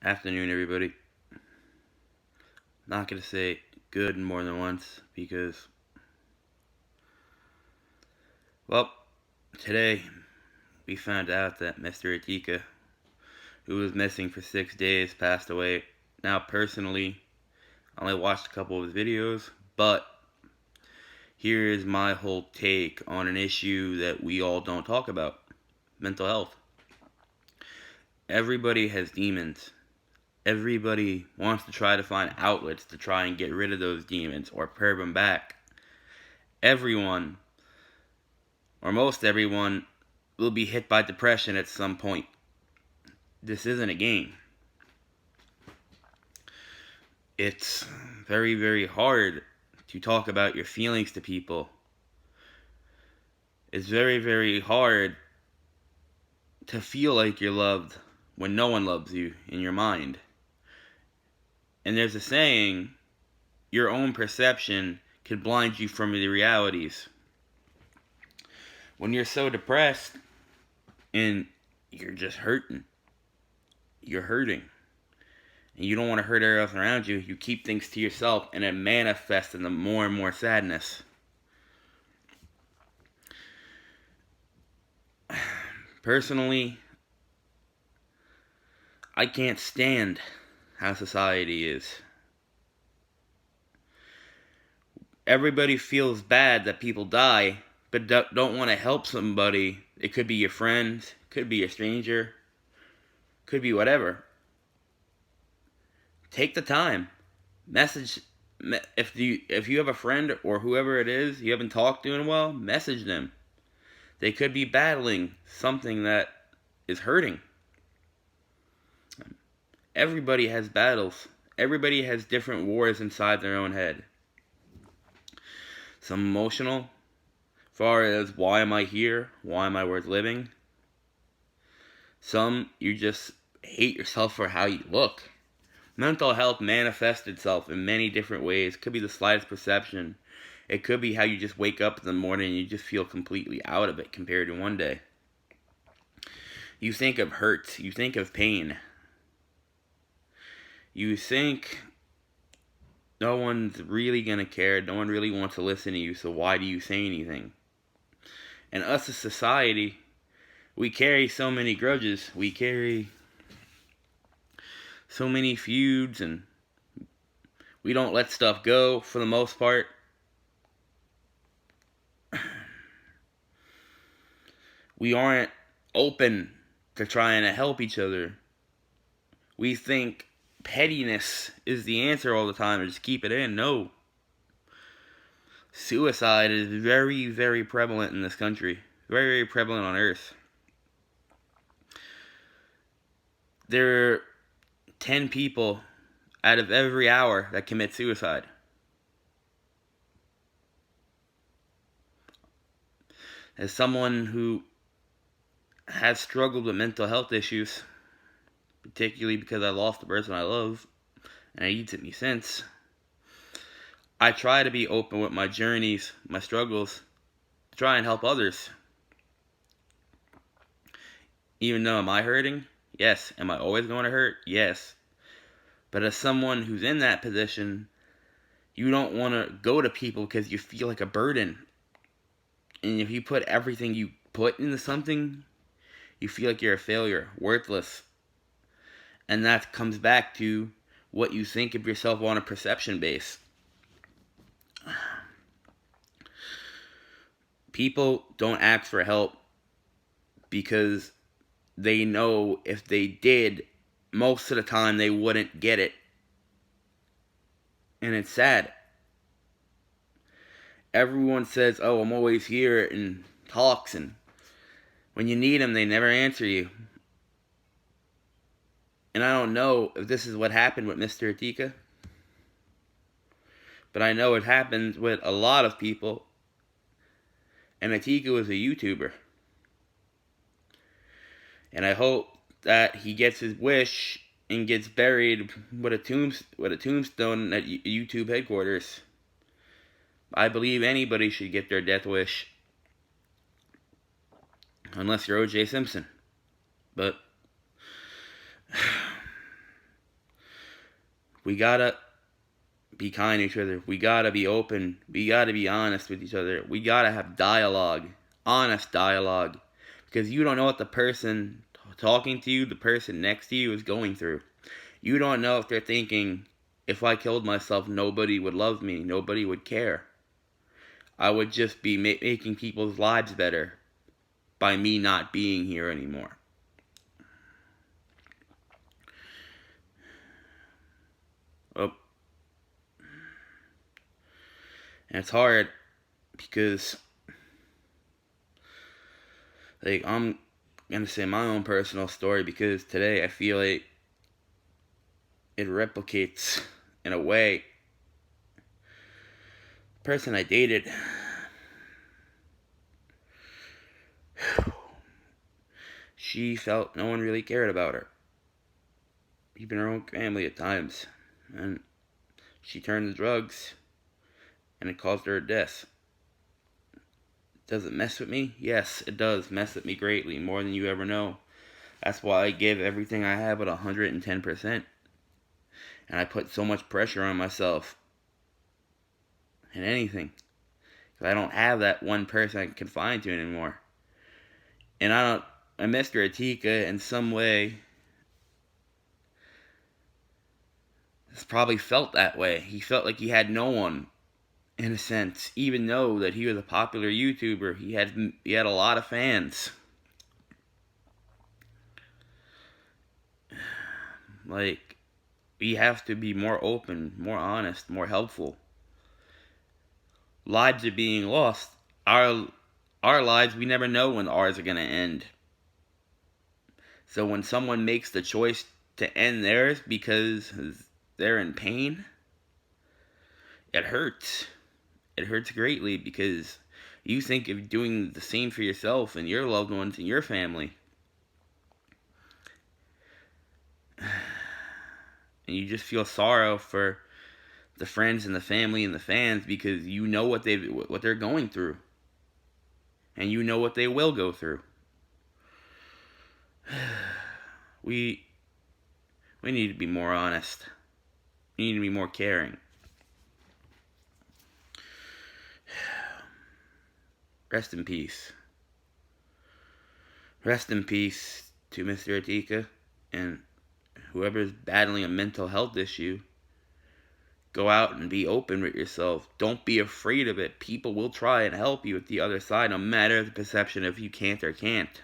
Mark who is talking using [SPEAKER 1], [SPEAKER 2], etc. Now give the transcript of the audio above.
[SPEAKER 1] Afternoon, everybody. Not gonna say good more than once because, well, today we found out that Mr. Atika, who was missing for 6 days, passed away. Now, personally, I only watched a couple of his videos, but here is my whole take on an issue that we all don't talk about: mental health. Everybody has demons. Everybody wants to try to find outlets to try and get rid of those demons or curb them back. Everyone, or most everyone, will be hit by depression at some point. This isn't a game. It's very, very hard to talk about your feelings to people. It's very, very hard to feel like you're loved when no one loves you in your mind. And there's a saying, your own perception can blind you from the realities. When you're so depressed and you're just hurting, you're hurting, and you don't want to hurt everyone else around you, you keep things to yourself, and it manifests in the more and more sadness. Personally, I can't stand how society is. Everybody feels bad that people die, but don't want to help somebody. It could be your friend, could be a stranger, could be whatever. Take the time. Message. If you have a friend or whoever it is you haven't talked to in a while, message them. They could be battling something that is hurting. Everybody has battles. Everybody has different wars inside their own head. Some emotional, far as why am I here? Why am I worth living? Some you just hate yourself for how you look. Mental health manifests itself in many different ways. It could be the slightest perception. It could be how you just wake up in the morning and you just feel completely out of it compared to one day. You think of hurt. You think of pain. You think no one's really gonna care. No one really wants to listen to you, so why do you say anything? And us as society, we carry so many grudges. We carry so many feuds, and we don't let stuff go for the most part. We aren't open to trying to help each other. We think pettiness is the answer all the time, or just keep it in. No. Suicide is very, very prevalent in this country. Very, very prevalent on Earth. There are 10 people out of every hour that commit suicide. As someone who has struggled with mental health issues, particularly because I lost the person I love, and it eats at me since, I try to be open with my journeys, my struggles, to try and help others. Even though, am I hurting? Yes. Am I always going to hurt? Yes. But as someone who's in that position, you don't want to go to people because you feel like a burden. And if you put everything you put into something, you feel like you're a failure, worthless. And that comes back to what you think of yourself on a perception base. People don't ask for help because they know if they did, most of the time they wouldn't get it. And it's sad. Everyone says, oh, I'm always here, and talks, and when you need them, they never answer you. And I don't know if this is what happened with Mr. Atika, but I know it happens with a lot of people. And Atika was a YouTuber. And I hope that he gets his wish and gets buried with a tombstone at YouTube headquarters. I believe anybody should get their death wish. Unless you're O.J. Simpson. But We gotta be kind to each other. We gotta be open. We gotta be honest with each other. We gotta have dialogue, honest dialogue, because you don't know what the person talking to you, the person next to you, is going through. You don't know if they're thinking, if I killed myself, nobody would love me, nobody would care. I would just be making people's lives better by me not being here anymore. Oh. And it's hard because, like, I'm gonna say my own personal story because today I feel like it replicates, in a way, the person I dated. She felt no one really cared about her, even her own family at times, and she turned to drugs, and it caused her a death. Does it mess with me? Yes, it does mess with me greatly, more than you ever know. That's why I give everything I have at 110%. And I put so much pressure on myself in anything. Because I don't have that one person I can confide to anymore. And Mr. Atika, in some way, has probably felt that way. He felt like he had no one, in a sense, even though that he was a popular YouTuber. He had a lot of fans. Like, we have to be more open, more honest, more helpful. Lives are being lost. Our lives, we never know when ours are gonna end. So when someone makes the choice to end theirs because they're in pain, it hurts. It hurts greatly because you think of doing the same for yourself and your loved ones and your family. And you just feel sorrow for the friends and the family and the fans because you know what they're going through. And you know what they will go through. We need to be more honest. We need to be more caring. Rest in peace. Rest in peace to Mr. Atika and whoever's battling a mental health issue. Go out and be open with yourself. Don't be afraid of it. People will try and help you at the other side, no matter the perception if you can't or can't.